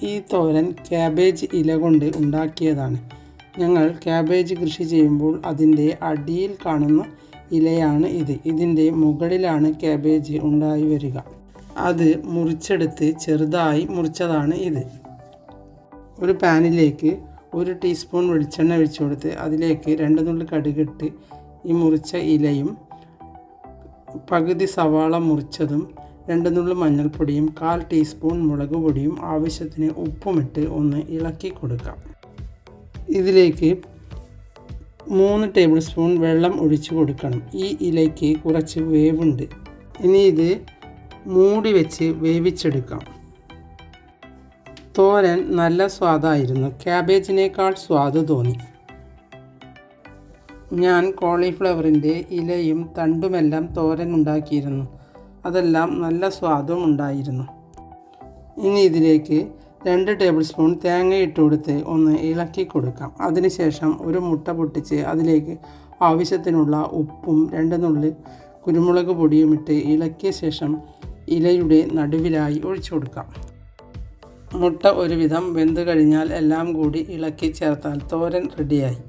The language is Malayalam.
ഈ തോരൻ ക്യാബേജ് ഇല കൊണ്ട് ഉണ്ടാക്കിയതാണ്. ഞങ്ങൾ ക്യാബേജ് കൃഷി ചെയ്യുമ്പോൾ അതിൻ്റെ അടിയിൽ കാണുന്ന ഇലയാണ് ഇത്. ഇതിൻ്റെ മുകളിലാണ് ക്യാബേജ് ഉണ്ടായി വരിക. അത് മുറിച്ചെടുത്ത് ചെറുതായി മുറിച്ചതാണ് ഇത്. ഒരു പാനിലേക്ക് 1 ടീസ്പൂൺ വെളിച്ചെണ്ണ ഒഴിച്ചു കൊടുത്ത് അതിലേക്ക് 2 നുള്ളി കടുകിട്ട് ഈ മുറിച്ച ഇലയും പകുതി സവാള മുറിച്ചതും 2 നുള്ളി മഞ്ഞൾപ്പൊടിയും 1/4 ടീസ്പൂൺ മുളക് പൊടിയും ആവശ്യത്തിന് ഉപ്പുമിട്ട് ഒന്ന് ഇളക്കി കൊടുക്കാം. ഇതിലേക്ക് 3 ടേബിൾ സ്പൂൺ വെള്ളം ഒഴിച്ചു കൊടുക്കണം. ഈ ഇലയ്ക്ക് കുറച്ച് വേവുണ്ട്. ഇനി ഇത് മൂടി വെച്ച് വേവിച്ചെടുക്കാം. തോരൻ നല്ല സ്വാദായിരുന്നു. ക്യാബേജിനേക്കാൾ സ്വാദ് തോന്നി. ഞാൻ കോളിഫ്ലവറിൻ്റെ ഇലയും തണ്ടുമെല്ലാം തോരൻ ഉണ്ടാക്കിയിരുന്നു. അതെല്ലാം നല്ല സ്വാദും ഉണ്ടായിരുന്നു. ഇനി ഇതിലേക്ക് 2 ടേബിൾ സ്പൂൺ തേങ്ങ ഇട്ട് കൊടുത്ത് ഒന്ന് ഇളക്കി കൊടുക്കാം. അതിനുശേഷം ഒരു മുട്ട പൊട്ടിച്ച് അതിലേക്ക് ആവശ്യത്തിനുള്ള ഉപ്പും 2 നുള്ളി കുരുമുളക് പൊടിയും ഇട്ട് ഇളക്കിയ ശേഷം ഇലയുടെ നടുവിലായി ഒഴിച്ചു കൊടുക്കാം. മുട്ട ഒരുവിധം വെന്ത് കഴിഞ്ഞാൽ എല്ലാം കൂടി ഇളക്കി ചേർത്താൽ തോരൻ റെഡിയായി.